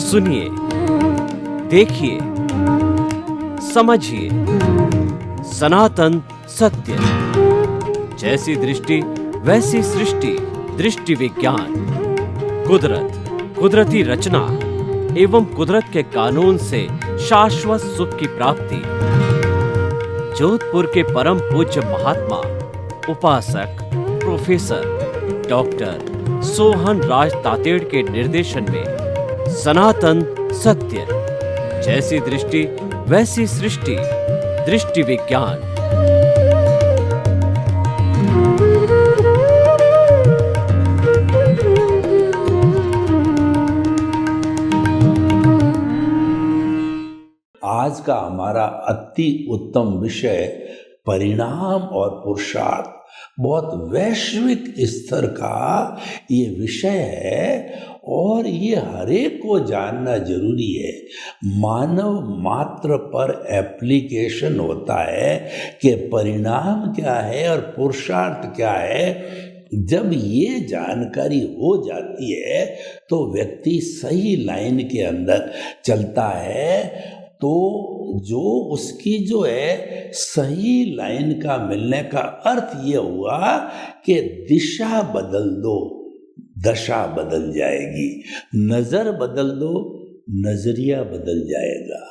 सुनिए, देखिए, समझिए सनातन सत्य। जैसी दृष्टि वैसी सृष्टि, दृष्टि विज्ञान। कुदरत, कुदरती रचना एवं कुदरत के कानून से शाश्वत सुख की प्राप्ति। जोधपुर के परम पूज्य महात्मा उपासक प्रोफेसर डॉक्टर सोहन राज तातेड़ के निर्देशन में सनातन सत्य। जैसी दृष्टि वैसी सृष्टि, दृष्टि विज्ञान। आज का हमारा अति उत्तम विषय परिणाम और पुरुषार्थ, बहुत वैश्विक स्तर का ये विषय है और ये हरेक को जानना जरूरी है। मानव मात्र पर एप्लीकेशन होता है कि परिणाम क्या है और पुरुषार्थ क्या है। जब ये जानकारी हो जाती है तो व्यक्ति सही लाइन के अंदर चलता है, तो जो उसकी जो है सही लाइन का मिलने का अर्थ ये हुआ कि दिशा बदल दो, दशा बदल जाएगी। नजर बदल दो, नजरिया बदल जाएगा।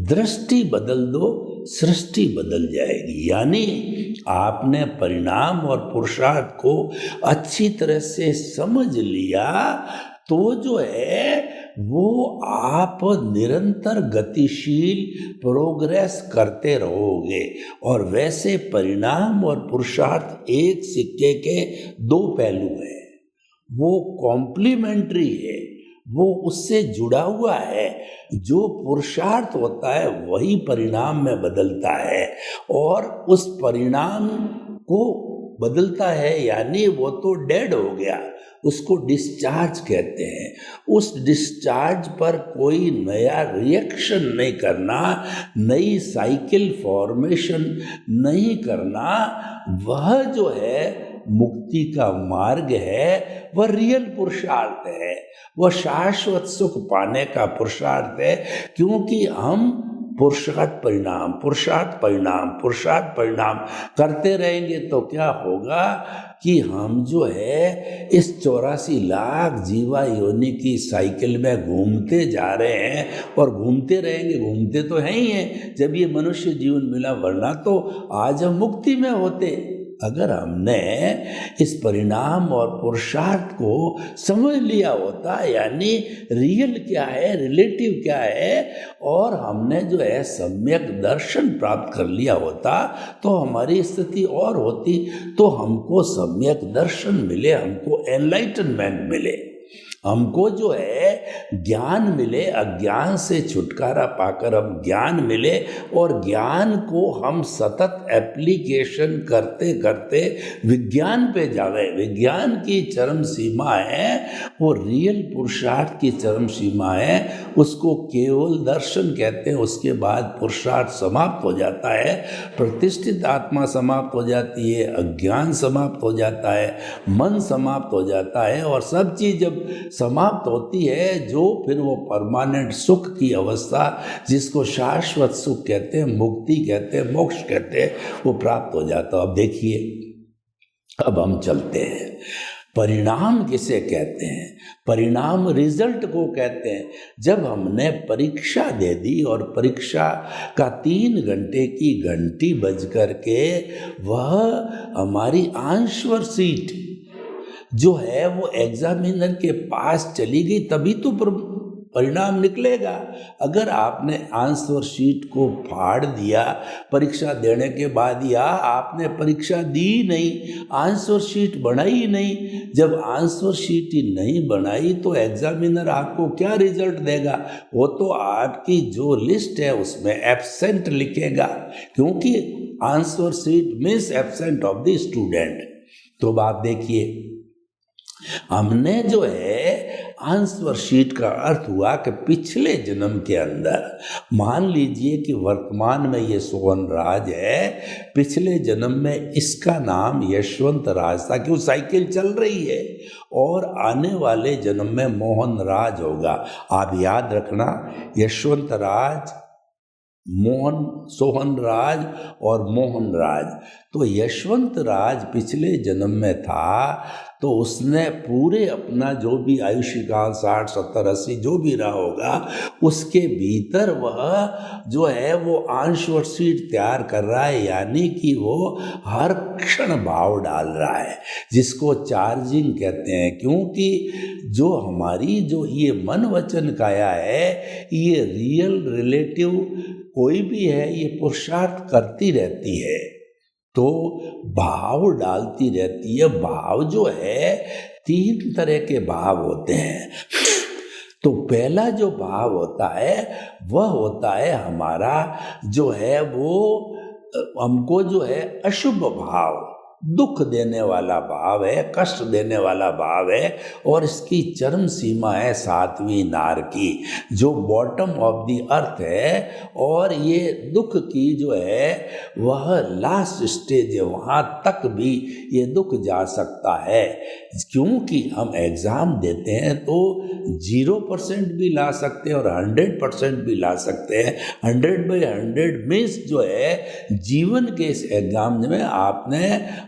दृष्टि बदल दो, सृष्टि बदल जाएगी। यानी आपने परिणाम और पुरुषार्थ को अच्छी तरह से समझ लिया तो जो है वो आप निरंतर गतिशील प्रोग्रेस करते रहोगे। और वैसे परिणाम और पुरुषार्थ एक सिक्के के दो पहलू हैं। वो कॉम्प्लीमेंट्री है, वो उससे जुड़ा हुआ है। जो पुरुषार्थ होता है वही परिणाम में बदलता है और उस परिणाम को बदलता है, यानी वो तो डेड हो गया, उसको डिस्चार्ज कहते हैं। उस डिस्चार्ज पर कोई नया रिएक्शन नहीं करना, नई साइकिल फॉर्मेशन नहीं करना, वह जो है मुक्ति का मार्ग है, वह रियल पुरुषार्थ है, वह शाश्वत सुख पाने का पुरुषार्थ है। क्योंकि हम पुरुषार्थ परिणाम, पुरुषार्थ परिणाम, पुरुषार्थ परिणाम करते रहेंगे तो क्या होगा कि हम जो है इस 84 लाख जीवा योनि की साइकिल में घूमते जा रहे हैं और घूमते रहेंगे। घूमते तो हैं ही हैं जब ये मनुष्य जीवन मिला, वरना तो आज हम मुक्ति में होते। अगर हमने इस परिणाम और पुरुषार्थ को समझ लिया होता, यानी रियल क्या है, रिलेटिव क्या है, और हमने जो है सम्यक दर्शन प्राप्त कर लिया होता, तो हमारी स्थिति और होती। तो हमको सम्यक दर्शन मिले, हमको एनलाइटनमेंट मिले, हमको जो है ज्ञान मिले, अज्ञान से छुटकारा पाकर हम ज्ञान मिले और ज्ञान को हम सतत एप्लीकेशन करते करते विज्ञान पे जावे। विज्ञान की चरम सीमा है वो रियल पुरुषार्थ की चरम सीमा है, उसको केवल दर्शन कहते हैं। उसके बाद पुरुषार्थ समाप्त हो जाता है, प्रतिष्ठित आत्मा समाप्त हो जाती है, अज्ञान समाप्त हो जाता है, मन समाप्त हो जाता है और सब चीज़ जब समाप्त होती है, जो फिर वो परमानेंट सुख की अवस्था, जिसको शाश्वत सुख कहते हैं, मुक्ति कहते हैं, मोक्ष कहते हैं, वो प्राप्त हो जाता है। अब देखिए, अब हम चलते हैं। परिणाम किसे कहते हैं? परिणाम रिजल्ट को कहते हैं। जब हमने परीक्षा दे दी और परीक्षा का 3 घंटे की घंटी बज करके वह हमारी आंसर शीट जो है वो एग्जामिनर के पास चली गई, तभी तो परिणाम निकलेगा। अगर आपने आंसर शीट को फाड़ दिया परीक्षा देने के बाद, या आपने परीक्षा दी नहीं, आंसर शीट बनाई नहीं, जब आंसर शीट ही नहीं बनाई तो एग्जामिनर आपको क्या रिजल्ट देगा? वो तो आपकी जो लिस्ट है उसमें एब्सेंट लिखेगा, क्योंकि answer sheet means absent of the student. तो आप देखिए, हमने जो है आंसर शीट का अर्थ हुआ कि पिछले जन्म के अंदर, मान लीजिए कि वर्तमान में ये सोहन राज है, पिछले जन्म में इसका नाम यशवंत राज था कि वो साइकिल चल रही है, और आने वाले जन्म में मोहन राज होगा। आप याद रखना, यशवंत राज, मोहन, सोहन राज और मोहन राज। तो यशवंत राज पिछले जन्म में था, तो उसने पूरे अपना जो भी आयुष्य काल 60, 70, 80 जो भी रहा होगा, उसके भीतर वह जो है वो आंसर शीट तैयार कर रहा है, यानी कि वो हर क्षण भाव डाल रहा है, जिसको चार्जिंग कहते हैं। क्योंकि जो हमारी जो ये मन वचन काया है, ये रियल रिलेटिव कोई भी है, ये पुरुषार्थ करती रहती है, तो भाव डालती रहती है। भाव जो है 3 तरह के भाव होते हैं। तो पहला जो भाव होता है वह होता है हमारा जो है वो हमको जो है अशुभ भाव, दुख देने वाला भाव है, कष्ट देने वाला भाव है, और इसकी चरम सीमा है 7वीं नार की, जो बॉटम ऑफ द अर्थ है, और ये दुख की जो है वह लास्ट स्टेज है, वहाँ तक भी ये दुख जा सकता है। क्योंकि हम एग्ज़ाम देते हैं तो 0% भी ला सकते हैं और 100% भी ला सकते हैं। 100/100 मीन्स जो है जीवन के इस एग्जाम में आपने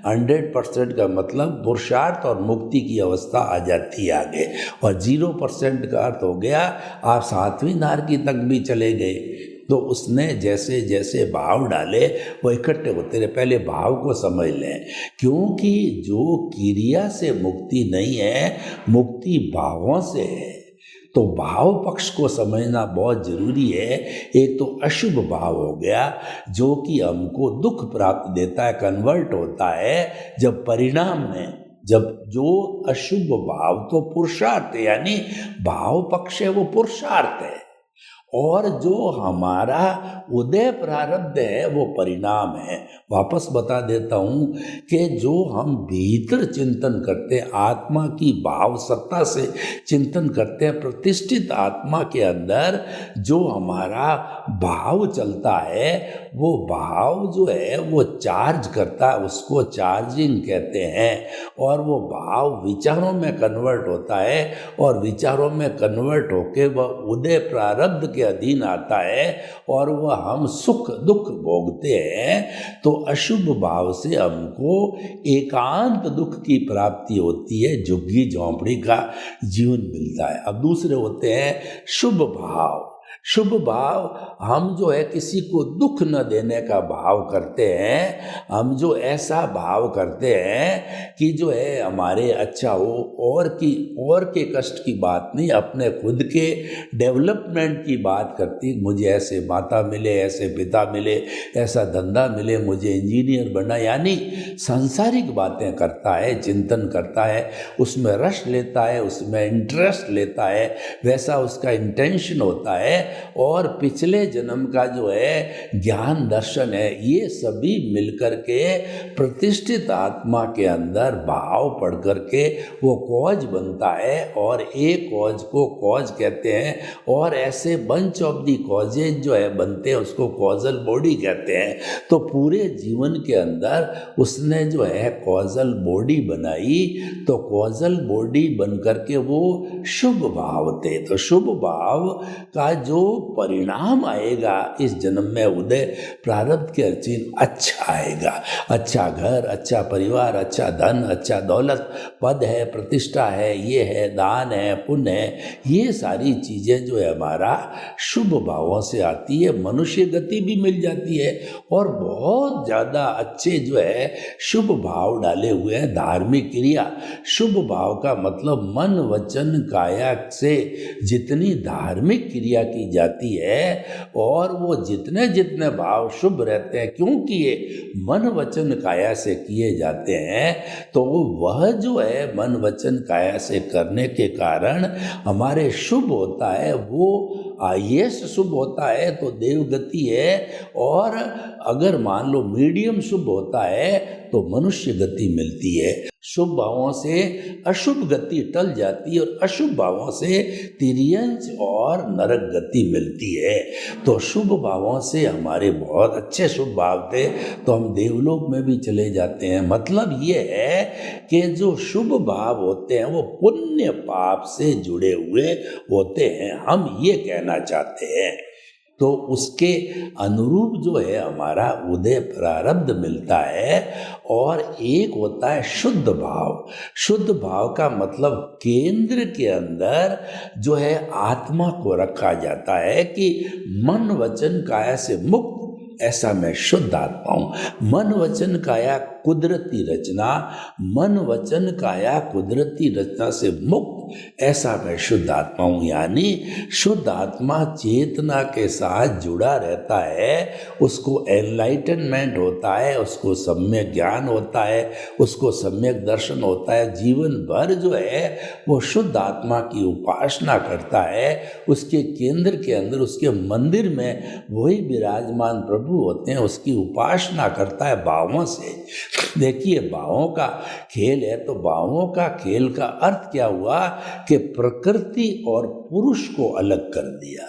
100% का मतलब पुरुषार्थ और मुक्ति की अवस्था आ जाती है आगे, और 0% का अर्थ हो गया आप 7वीं नारकी तक भी चले गए। तो उसने जैसे जैसे भाव डाले वो इकट्ठे होते रहे। पहले भाव को समझ लें, क्योंकि जो क्रिया से मुक्ति नहीं है, मुक्ति भावों से है। तो भाव पक्ष को समझना बहुत जरूरी है। एक तो अशुभ भाव हो गया जो कि हमको दुख प्राप्त देता है, कन्वर्ट होता है जब परिणाम में, जब जो अशुभ भाव तो पुरुषार्थ है, यानी भाव पक्ष है वो पुरुषार्थ है, और जो हमारा उदय प्रारब्ध है वो परिणाम है। वापस बता देता हूँ कि जो हम भीतर चिंतन करते हैं, आत्मा की भाव सत्ता से चिंतन करते हैं, प्रतिष्ठित आत्मा के अंदर जो हमारा भाव चलता है, वो भाव जो है वो चार्ज करता है, उसको चार्जिंग कहते हैं, और वो भाव विचारों में कन्वर्ट होता है, और विचारों में कन्वर्ट होके वह उदय प्रारब्ध के अधीन आता है, और वह हम सुख दुख भोगते हैं। तो अशुभ भाव से हमको एकांत दुख की प्राप्ति होती है, झुग्गी झोंपड़ी का जीवन मिलता है। अब दूसरे होते हैं शुभ भाव। शुभ भाव हम जो है किसी को दुख न देने का भाव करते हैं, हम जो ऐसा भाव करते हैं कि जो है हमारे अच्छा हो, और के कष्ट की बात नहीं, अपने खुद के डेवलपमेंट की बात करती। मुझे ऐसे माता मिले, ऐसे पिता मिले, ऐसा धंधा मिले, मुझे इंजीनियर बनना, यानी सांसारिक बातें करता है, चिंतन करता है, उसमें रस लेता है, उसमें इंटरेस्ट लेता है, वैसा उसका इंटेंशन होता है। और पिछले जन्म का जो है ज्ञान दर्शन है, ये सभी मिलकर के प्रतिष्ठित आत्मा के अंदर भाव पढ़ करके वो कॉज बनता है, और एक कॉज को कॉज कहते हैं, और ऐसे बंच ऑफ दी कॉजेज जो है बनते हैं उसको कॉजल बॉडी कहते हैं। तो पूरे जीवन के अंदर उसने जो है कॉजल बॉडी बनाई, तो कॉजल बॉडी बन करके वो शुभ भाव थे। तो शुभ भाव का जो परिणाम आएगा इस जन्म में उदय प्रारब्ध के अर्चिन अच्छा आएगा। अच्छा घर, अच्छा परिवार, अच्छा धन, अच्छा दौलत, पद है, प्रतिष्ठा है, ये है, दान है, पुण्य है, ये सारी चीज़ें जो है हमारा शुभ भावों से आती है। मनुष्य गति भी मिल जाती है, और बहुत ज़्यादा अच्छे जो है शुभ भाव डाले हुए हैं। धार्मिक क्रिया, शुभ भाव का मतलब मन वचन काया से जितनी धार्मिक क्रिया की जाती है, और वो जितने जितने भाव शुभ रहते हैं, क्योंकि ये मन वचन काया से किए जाते हैं, तो वह जो है मन वचन काया से करने के कारण हमारे शुभ होता है, वो हाईएस्ट शुभ होता है तो देव गति है, और अगर मान लो मीडियम शुभ होता है तो मनुष्य गति मिलती है। शुभ भावों से अशुभ गति टल जाती है और अशुभ भावों से तिर्यंच और नरक गति मिलती है। तो शुभ भावों से हमारे बहुत अच्छे शुभ भाव थे तो हम देवलोक में भी चले जाते हैं। मतलब ये है कि जो शुभ भाव होते हैं वो पुण्य पाप से जुड़े हुए होते हैं, हम ये कहना चाहते हैं। तो उसके अनुरूप जो है हमारा उदय प्रारब्ध मिलता है। और एक होता है शुद्ध भाव। शुद्ध भाव का मतलब केंद्र के अंदर जो है आत्मा को रखा जाता है कि मन वचन काया से मुक्त, ऐसा मैं शुद्ध आत्मा हूँ। मन वचन काया कुदरती रचना, मन वचन काया कुदरती रचना से मुक्त, ऐसा मैं शुद्ध आत्मा हूँ। यानी शुद्ध आत्मा चेतना के साथ जुड़ा रहता है, उसको एनलाइटनमेंट होता है, उसको सम्यक ज्ञान होता है, उसको सम्यक दर्शन होता है। जीवन भर जो है वो शुद्ध आत्मा की उपासना करता है। उसके केंद्र के अंदर, उसके मंदिर में वही विराजमान प्रभु होते हैं, उसकी उपासना करता है भावों से। देखिए भावों का खेल है, तो भावों का खेल का अर्थ क्या हुआ कि प्रकृति और पुरुष को अलग कर दिया।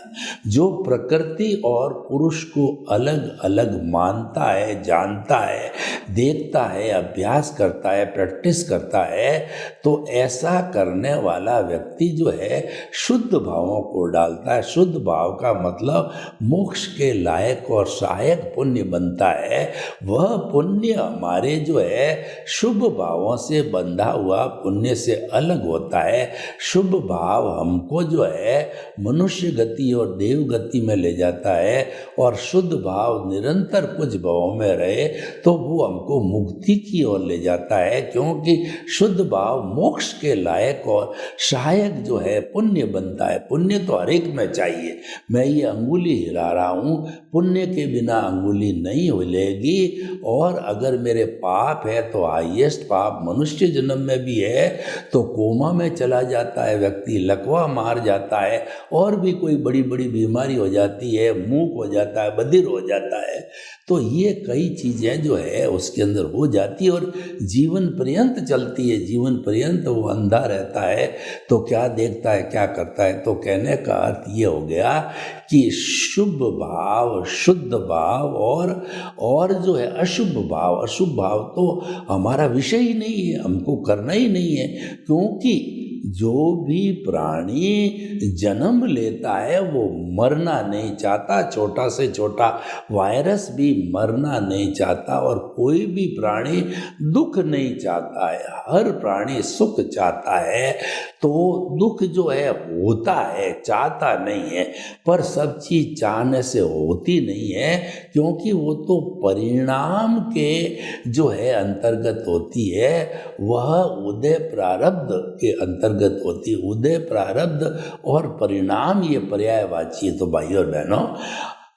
जो प्रकृति और पुरुष को अलग अलग मानता है, जानता है, देखता है, अभ्यास करता है, प्रैक्टिस करता है, तो ऐसा करने वाला व्यक्ति जो है शुद्ध भावों को डालता है। शुद्ध भाव का मतलब मोक्ष के लायक और सहायक पुण्य बनता है। वह पुण्य हमारे जो है शुभ भावों से बंधा हुआ पुण्य से अलग होता है। शुभ भाव हमको जो है मनुष्य गति और देव गति में ले जाता है, और शुद्ध भाव निरंतर कुछ भावों में रहे तो वो हमको मुक्ति की ओर ले जाता है, क्योंकि शुद्ध भाव मोक्ष के लायक और सहायक जो है पुण्य बनता है। पुण्य तो हर एक में चाहिए। मैं ये अंगुली हिला रहा हूँ, पुण्य के बिना अंगुली नहीं हिलेगी। और अगर मेरे पाप है तो हाईएस्ट पाप मनुष्य जन्म में भी है तो कोमा में चला जाता है व्यक्ति, लकवा मार जाता है, और भी कोई बड़ी बड़ी बीमारी हो जाती है, मूक हो जाता है, बधिर हो जाता है। तो ये कई चीज़ें जो है उसके अंदर हो जाती है और जीवन पर्यंत चलती है। जीवन पर्यंत वो अंधा रहता है तो क्या देखता है, क्या करता है। तो कहने का अर्थ ये हो गया कि शुभ भाव, शुद्ध भाव और जो है अशुभ भाव, अशुभ भाव तो हमारा विषय ही नहीं है, हमको करना ही नहीं है। क्योंकि जो भी प्राणी जन्म लेता है वो मरना नहीं चाहता। छोटा से छोटा वायरस भी मरना नहीं चाहता, और कोई भी प्राणी दुख नहीं चाहता है। हर प्राणी सुख चाहता है। तो दुख जो है होता है, चाहता नहीं है, पर सब चीज चाहने से होती नहीं है, क्योंकि वो तो परिणाम के जो है अंतर्गत होती है। वह उदय प्रारब्ध के अंतर्गत होती है। उदय प्रारब्ध और परिणाम ये पर्यायवाची है। तो भाई और बहनों,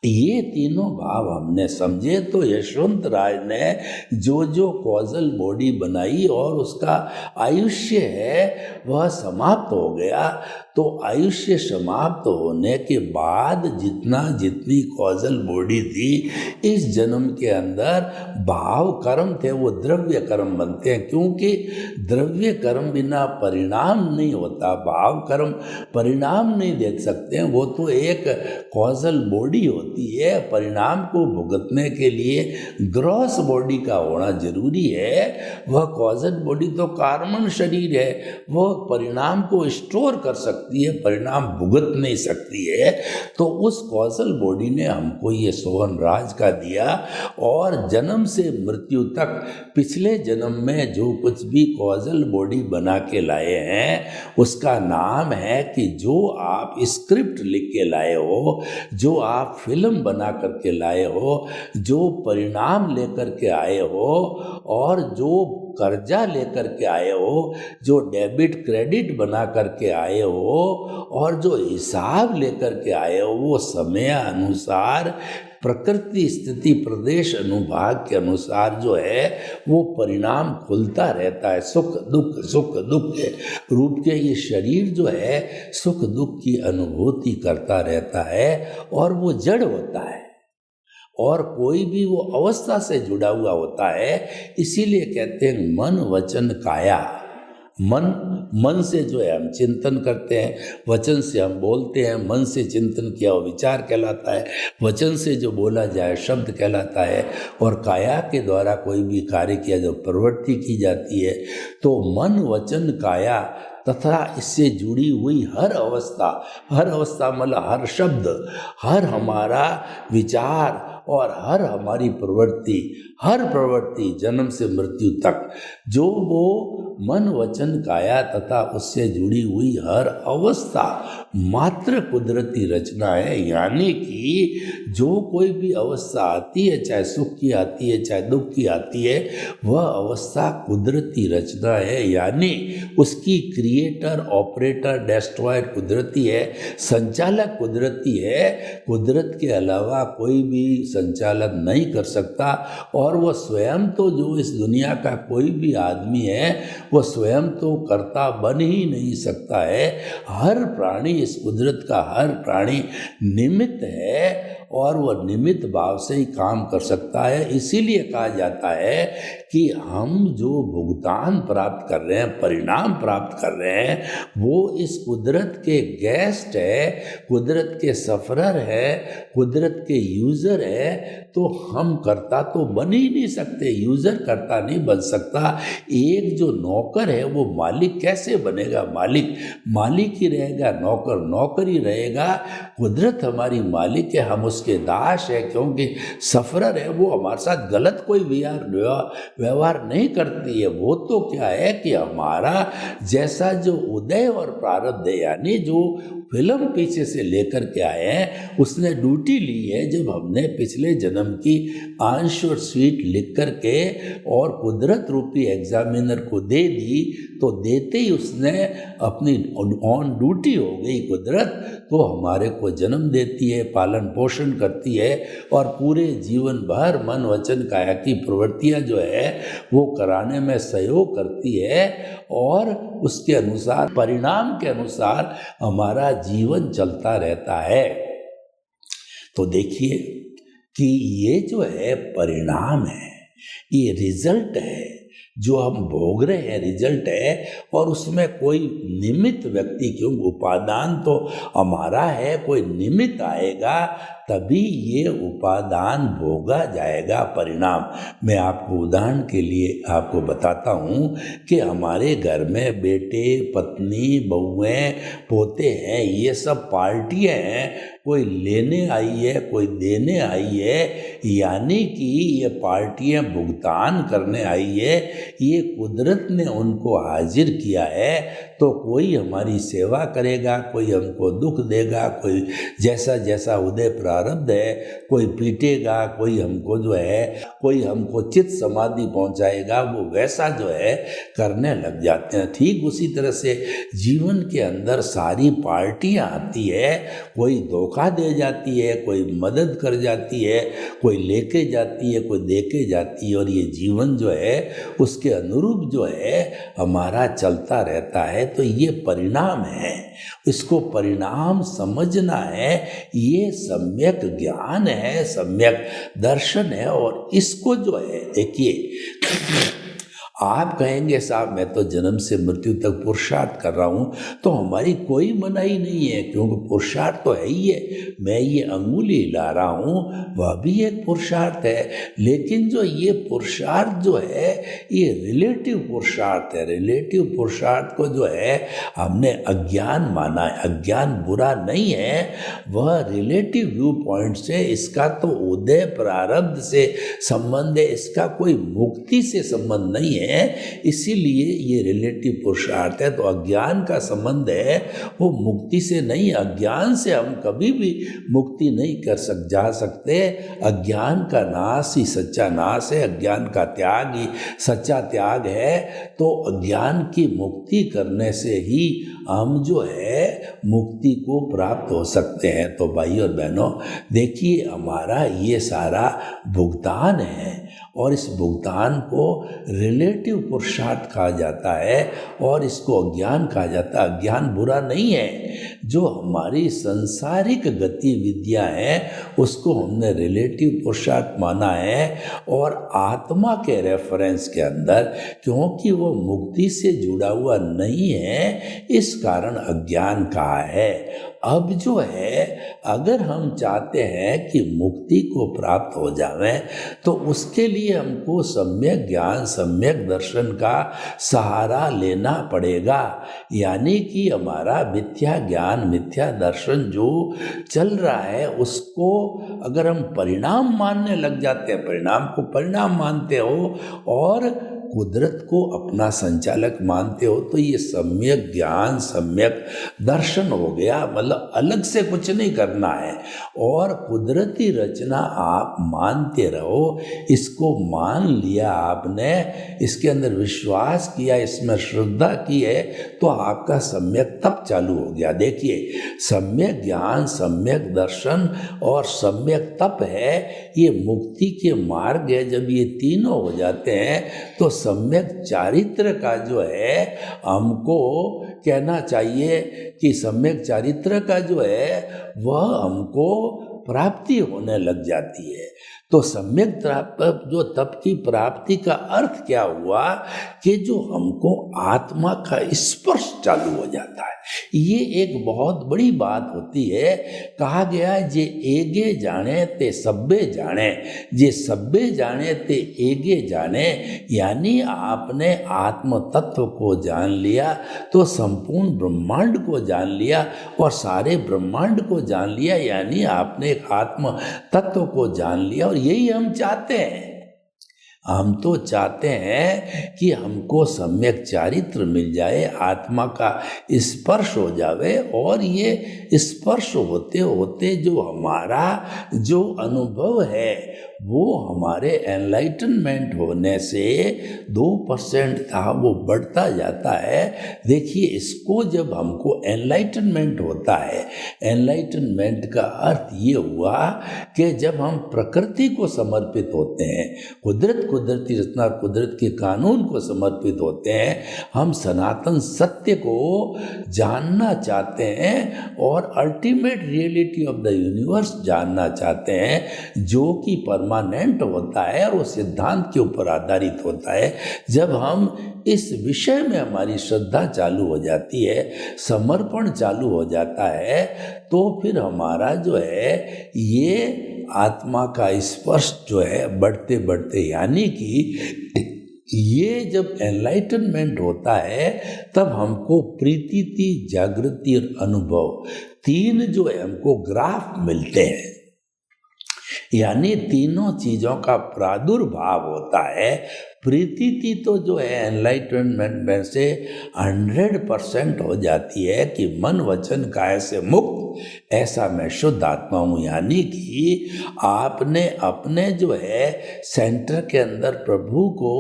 ये तीनों भाव हमने समझे तो यशवंत राज ने जो कॉजल बॉडी बनाई और उसका आयुष्य है वह समाप्त हो गया। तो आयुष्य समाप्त होने के बाद जितनी कॉजल बॉडी थी इस जन्म के अंदर भाव कर्म थे वो द्रव्य कर्म बनते हैं, क्योंकि द्रव्य कर्म बिना परिणाम नहीं होता। भाव कर्म परिणाम नहीं देख सकते हैं, वो तो एक कॉजल बॉडी होती है। परिणाम को भुगतने के लिए ग्रॉस बॉडी का होना जरूरी है। वह कॉजल बॉडी तो कार्बन शरीर है, वह परिणाम को स्टोर कर सकती है, परिणाम भुगत नहीं सकती है। तो उस कॉजल बॉडी ने हमको ये सोहन राज का दिया, और जन्म से मृत्यु तक पिछले जन्म में जो कुछ भी कॉजल बॉडी बना के लाए हैं उसका नाम है कि जो आप स्क्रिप्ट लिख के लाए हो, जो आप फिल्म बना करके लाए हो, जो परिणाम लेकर के आए हो, और जो कर्जा लेकर के आए हो, जो डेबिट क्रेडिट बना करके आए हो, और जो हिसाब लेकर के आए हो, वो समय अनुसार प्रकृति स्थिति प्रदेश अनुभाग के अनुसार जो है वो परिणाम खुलता रहता है। सुख दुख के रूप के ये शरीर जो है सुख दुख की अनुभूति करता रहता है और वो जड़ होता है और कोई भी वो अवस्था से जुड़ा हुआ होता है। इसीलिए कहते हैं मन वचन काया। मन से जो है हम चिंतन करते हैं, वचन से हम बोलते हैं, मन से चिंतन किया वो विचार कहलाता है, वचन से जो बोला जाए शब्द कहलाता है, और काया के द्वारा कोई भी कार्य किया जो प्रवृत्ति की जाती है। तो मन वचन काया तथा इससे जुड़ी हुई हर अवस्था मतलब हर शब्द, हर हमारा विचार और हर हमारी प्रवृत्ति जन्म से मृत्यु तक जो वो मन वचन काया तथा उससे जुड़ी हुई हर अवस्था मात्र कुदरती रचना है। यानी कि जो कोई भी अवस्था आती है, चाहे सुख की आती है चाहे दुख की आती है, वह अवस्था कुदरती रचना है। यानी उसकी क्रिएटर ऑपरेटर डेस्ट्रॉयर कुदरती है, संचालक कुदरती है। कुदरत के अलावा कोई भी संचालन नहीं कर सकता। और वह स्वयं तो जो इस दुनिया का कोई भी आदमी है वह स्वयं तो कर्ता बन ही नहीं सकता है। हर प्राणी, इस कुदरत का हर प्राणी निमित्त है और वह निमित्त भाव से ही काम कर सकता है। इसीलिए कहा जाता है कि हम जो भुगतान प्राप्त कर रहे हैं, परिणाम प्राप्त कर रहे हैं, वो इस कुदरत के गेस्ट है, कुदरत के सफरर है, कुदरत के यूज़र है। तो हम कर्ता तो बन ही नहीं सकते, यूज़र कर्ता नहीं बन सकता। एक जो नौकर है वो मालिक कैसे बनेगा? मालिक ही रहेगा, नौकर ही रहेगा। कुदरत हमारी मालिक है, हम उसके दास है, क्योंकि सफरर है। वो हमारे साथ गलत कोई व्यवहार नहीं करती है। वो तो क्या है कि हमारा जैसा जो उदय और प्रारब्ध है, यानी जो फिल्म पीछे से लेकर के आए हैं, उसने ड्यूटी ली है। जब हमने पिछले जन्म की आंश और सीट लिख करके और कुदरत रूपी एग्जामिनर को दे दी, तो देते ही उसने अपनी ऑन ड्यूटी हो गई कुदरत, तो हमारे को जन्म देती है, पालन पोषण करती है और पूरे जीवन भर मन वचन काया की प्रवृत्तियां जो है वो कराने में सहयोग करती है और उसके अनुसार, परिणाम के अनुसार हमारा जीवन चलता रहता है। तो देखिए कि ये जो है परिणाम है, ये रिजल्ट है, जो हम भोग रहे हैं रिजल्ट है। और उसमें कोई निमित्त व्यक्ति, क्यों उपादान तो हमारा है, कोई निमित्त आएगा तभी ये उपादान भोगा जाएगा। परिणाम मैं आपको उदाहरण के लिए आपको बताता हूँ कि हमारे घर में बेटे पत्नी बहुएं पोते हैं, ये सब पार्टियां हैं। कोई लेने आई है, कोई देने आई है, यानी कि ये पार्टियां भुगतान करने आई है। ये कुदरत ने उनको हाजिर किया है। तो कोई हमारी सेवा करेगा, कोई हमको दुख देगा, कोई जैसा जैसा उदय प्रारब्ध है, कोई पीटेगा, कोई हमको जो है, कोई हमको चित्त समाधि पहुंचाएगा, वो वैसा जो है करने लग जाते हैं। ठीक उसी तरह से जीवन के अंदर सारी पार्टियां आती है, कोई धोखा दे जाती है, कोई मदद कर जाती है, कोई लेके जाती है, कोई देके जाती है, और ये जीवन जो है उसके अनुरूप जो है हमारा चलता रहता है। तो ये परिणाम है, इसको परिणाम समझना है। ये सम्यक ज्ञान है, सम्यक दर्शन है। और इसको जो है देखिए, आप कहेंगे साहब मैं तो जन्म से मृत्यु तक पुरुषार्थ कर रहा हूँ, तो हमारी कोई मनाही नहीं है, क्योंकि पुरुषार्थ तो है ही है। मैं ये अंगुली हिला रहा हूँ, वह भी एक पुरुषार्थ है। लेकिन जो ये पुरुषार्थ जो है ये रिलेटिव पुरुषार्थ है। रिलेटिव पुरुषार्थ को जो है हमने अज्ञान माना है। अज्ञान बुरा नहीं है, वह रिलेटिव व्यू पॉइंट से, इसका तो उदय प्रारब्ध से संबंध है, इसका कोई मुक्ति से संबंध नहीं है। इसीलिए ये रिलेटिव पुरुषार्थ है। तो अज्ञान का संबंध है वो मुक्ति से नहीं। अज्ञान से हम कभी भी मुक्ति नहीं जा सकते। अज्ञान का नाश ही सच्चा नाश है, अज्ञान का त्याग ही सच्चा त्याग है। तो अज्ञान की मुक्ति करने से ही हम जो है मुक्ति को प्राप्त हो सकते हैं। तो भाई और बहनों, देखिए हमारा ये सारा भुगतान है और इस भुगतान को रिलेटिव पुरुषार्थ कहा जाता है और इसको अज्ञान कहा जाता है। अज्ञान बुरा नहीं है, जो हमारी संसारिक गतिविधियां हैं उसको हमने रिलेटिव पुरुषार्थ माना है और आत्मा के रेफरेंस के अंदर, क्योंकि वो मुक्ति से जुड़ा हुआ नहीं है, इस कारण अज्ञान कहा है। अब जो है, अगर हम चाहते हैं कि मुक्ति को प्राप्त हो जावे तो उसके लिए हमको सम्यक ज्ञान, सम्यक दर्शन का सहारा लेना पड़ेगा। यानी कि हमारा मिथ्या ज्ञान, मिथ्या दर्शन जो चल रहा है उसको अगर हम परिणाम मानने लग जाते हैं, परिणाम को परिणाम मानते हो और कुदरत को अपना संचालक मानते हो, तो ये सम्यक ज्ञान, सम्यक दर्शन हो गया। मतलब अलग से कुछ नहीं करना है और कुदरती रचना आप मानते रहो। इसको मान लिया आपने, इसके अंदर विश्वास किया, इसमें श्रद्धा की है, तो आपका सम्यक तप चालू हो गया। देखिए, सम्यक ज्ञान, सम्यक दर्शन और सम्यक तप है, ये मुक्ति के मार्ग है। जब ये तीनों हो जाते हैं तो सम्यक चारित्र का जो है हमको कहना चाहिए कि सम्यक चारित्र का जो है वह हमको प्राप्ति होने लग जाती है। तो सम्यक जो तप की प्राप्ति का अर्थ क्या हुआ कि जो हमको आत्मा का स्पर्श चालू हो जाता है। ये एक बहुत बड़ी बात होती है। कहा गया है, जे एगे जाने ते सब्बे जाने, जे सब्बे जाने ते एगे जाने। यानी आपने आत्म तत्व को जान लिया तो संपूर्ण ब्रह्मांड को जान लिया और सारे ब्रह्मांड को जान लिया, यानी आपने एक आत्म तत्व को जान लिया। और यही हम चाहते हैं। हम तो चाहते हैं कि हमको सम्यक चारित्र मिल जाए, आत्मा का स्पर्श हो जावे और ये स्पर्श होते होते जो हमारा जो अनुभव है वो हमारे एनलाइटनमेंट होने से 2% था, वो बढ़ता जाता है। देखिए, इसको जब हमको एनलाइटनमेंट होता है, एनलाइटनमेंट का अर्थ ये हुआ कि जब हम प्रकृति को समर्पित होते हैं, कुदरती रचना और कुदरत के कानून को समर्पित होते हैं, हम सनातन सत्य को जानना चाहते हैं और ultimate reality of the universe जानना चाहते हैं, जो कि परमानेंट होता है और वो सिद्धांत के ऊपर आधारित होता है। जब हम इस विषय में हमारी श्रद्धा चालू हो जाती है, समर्पण चालू हो जाता है, तो फिर हमारा जो है ये आत्मा का स्पर्श जो है बढ़ते बढ़ते, यानी कि ये जब एनलाइटनमेंट होता है तब हमको प्रीति, जागृति और अनुभव, तीन जो है हमको ग्राफ मिलते हैं। यानी तीनों चीज़ों का प्रादुर्भाव होता है। प्रीति तो जो है एनलाइटनमेंट में से 100% हो जाती है कि मन वचन काया से मुक्त, ऐसा मैं शुद्ध आत्मा हूँ। यानी कि आपने अपने जो है सेंटर के अंदर प्रभु को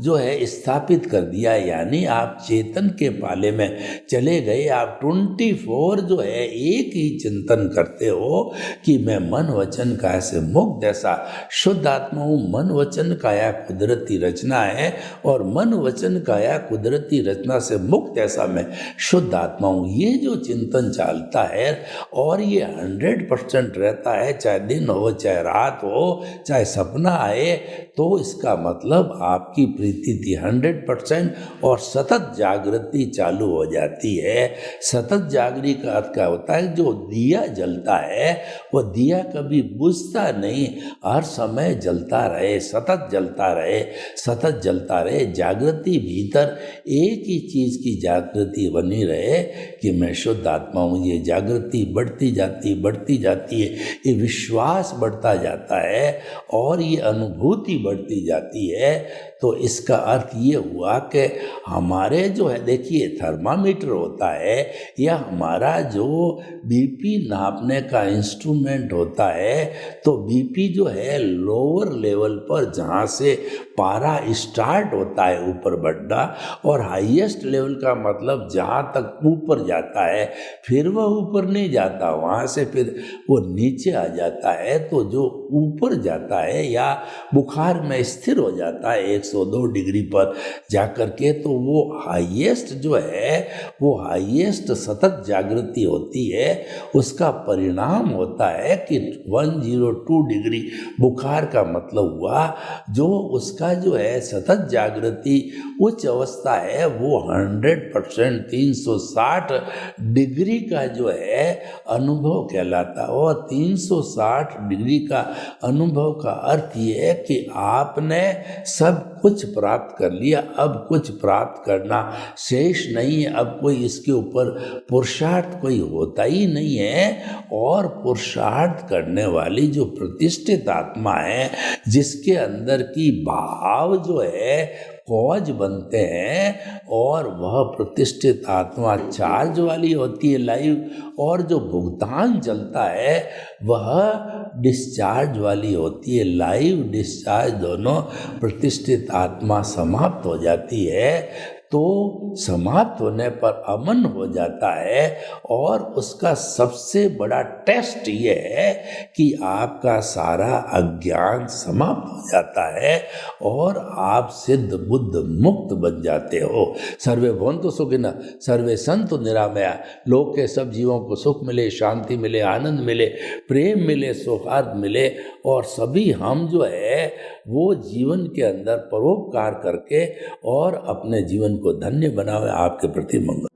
जो है स्थापित कर दिया। यानी आप चेतन के पाले में चले गए। आप 24 जो है एक ही चिंतन करते हो कि मैं मन वचन काया से मुक्त, ऐसा शुद्ध आत्मा हूँ। मन वचन काया कुदरती रचना है और मन वचन काया कुदरती रचना से मुक्त, ऐसा मैं शुद्ध आत्मा हूँ। ये जो चिंतन चलता है और ये 100% रहता है, चाहे दिन हो, चाहे रात हो, चाहे सपना आए, तो इसका मतलब आपकी प्रीति 100% और सतत जागृति चालू हो जाती है। सतत जागृति का अर्थ क्या होता है? जो दिया जलता है वो दिया कभी बुझता नहीं, हर समय जलता रहे, सतत जलता रहे, सतत जलता रहे। जागृति भीतर एक ही चीज़ की जागृति बनी रहे कि मैं शुद्ध आत्मा हूँ। ये जागृति बढ़ती जाती है, ये विश्वास बढ़ता जाता है और ये अनुभूति बढ़ती जाती है। तो इसका अर्थ ये हुआ कि हमारे जो है, देखिए थर्मामीटर होता है या हमारा जो बीपी नापने का इंस्ट्रूमेंट होता है, तो बीपी जो है लोअर लेवल पर जहाँ से पारा स्टार्ट होता है ऊपर बढ़ना, और हाईएस्ट लेवल का मतलब जहाँ तक ऊपर जाता है, फिर वह ऊपर नहीं जाता, वहाँ से फिर वो नीचे आ जाता है। तो जो ऊपर जाता है या बुखार में स्थिर हो जाता है 102 डिग्री पर जाकर के, तो वो हाईएस्ट जो है, वो हाईएस्ट सतत जागृति होती है। उसका परिणाम होता है कि 102 डिग्री बुखार का मतलब हुआ जो उसका जो है सतत जागृति उच्च अवस्था है, वो 100% 360 डिग्री का जो है अनुभव कहलाता है। और 360 डिग्री का अनुभव का अर्थ ये है कि आपने सब कुछ प्राप्त कर लिया, अब कुछ प्राप्त करना शेष नहीं है, अब कोई इसके ऊपर पुरुषार्थ कोई होता ही नहीं है। और पुरुषार्थ करने वाली जो प्रतिष्ठित आत्मा है, जिसके अंदर की भाव जो है कॉज बनते हैं, और वह प्रतिष्ठित आत्मा चार्ज वाली होती है लाइव, और जो भुगतान चलता है वह डिस्चार्ज वाली होती है। लाइव डिस्चार्ज दोनों प्रतिष्ठित आत्मा समाप्त हो जाती है। तो समाप्त होने पर अमन हो जाता है, और उसका सबसे बड़ा टेस्ट ये है कि आपका सारा अज्ञान समाप्त हो जाता है और आप सिद्ध बुद्ध मुक्त बन जाते हो। सर्वे भवन्तु सुखिनः सर्वे सन्तु निरामया। लोक के सब जीवों को सुख मिले, शांति मिले, आनंद मिले, प्रेम मिले, सौहार्द मिले, और सभी हम जो है वो जीवन के अंदर परोपकार करके और अपने जीवन को धन्य बनावे। आपके प्रति मंगल।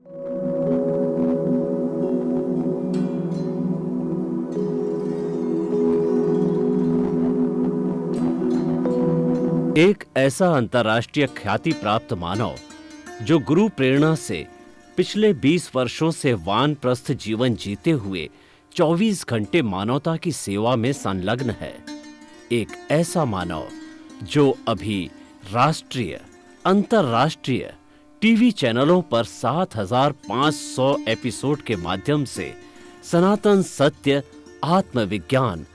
एक ऐसा अंतर्राष्ट्रीय ख्याति प्राप्त मानव जो गुरु प्रेरणा से पिछले 20 वर्षों से वानप्रस्थ जीवन जीते हुए 24 घंटे मानवता की सेवा में संलग्न है। एक ऐसा मानव जो अभी राष्ट्रीय, अंतर्राष्ट्रीय टीवी चैनलों पर 7,500 एपिसोड के माध्यम से सनातन सत्य, आत्मविज्ञान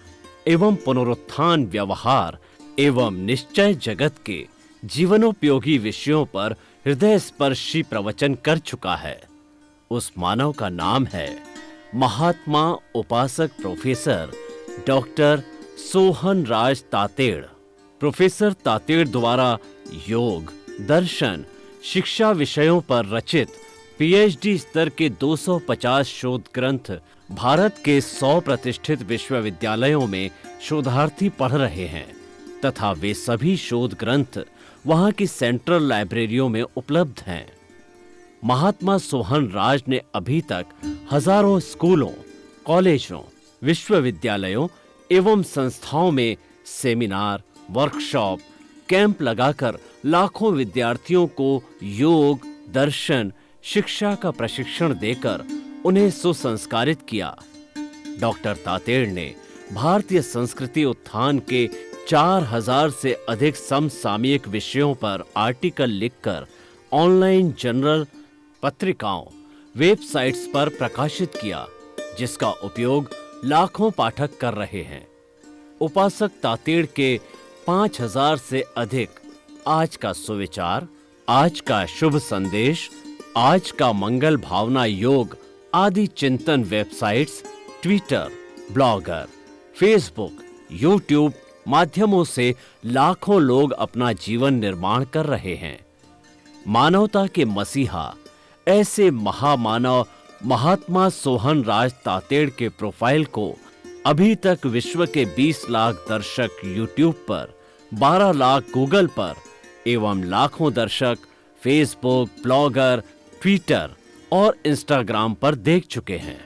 एवं पुनरुत्थान, व्यवहार एवं निश्चय जगत के जीवनोपयोगी विषयों पर हृदय स्पर्शी प्रवचन कर चुका है। उस मानव का नाम है महात्मा उपासक प्रोफेसर डॉक्टर सोहन राज तातेड़। प्रोफेसर तातेड़ द्वारा योग, दर्शन, शिक्षा विषयों पर रचित पीएचडी स्तर के 250 शोध ग्रंथ भारत के 100 प्रतिष्ठित विश्वविद्यालयों में शोधार्थी पढ़ रहे हैं, तथा वे सभी शोध ग्रंथ वहां की सेंट्रल लाइब्रेरियों में उपलब्ध हैं। महात्मा सोहन राज ने अभी तक हजारों स्कूलों, कॉलेजों, विश्वविद्यालयों एवं संस्थाओं में सेमिनार, वर्कशॉप, कैंप लगाकर लाखों विद्यार्थियों को योग, दर्शन, शिक्षा का प्रशिक्षण देकर उन्हें सुसंस्कारित किया। डॉक्टर तातेड़ ने भारतीय संस्कृति उत्थान के 4000 से अधिक समसामयिक विषयों पर आर्टिकल लिखकर ऑनलाइन जर्नल, पत्रिकाओं, वेबसाइट्स पर प्रकाशित किया, जिसका उपयोग लाखों पाठक कर रहे हैं। उपासक तातेड़ के 5000 से अधिक आज का सुविचार, आज का शुभ संदेश, आज का मंगल भावना योग आदि चिंतन websites, Twitter, blogger, Facebook, YouTube माध्यमों से लाखों लोग अपना जीवन निर्माण कर रहे हैं। मानवता के मसीहा ऐसे महामानव महात्मा सोहन राज तातेड़ के प्रोफाइल को अभी तक विश्व के 20 लाख दर्शक यूट्यूब पर, 12 लाख गूगल पर एवं लाखों दर्शक फेसबुक, ब्लॉगर, ट्विटर और इंस्टाग्राम पर देख चुके हैं।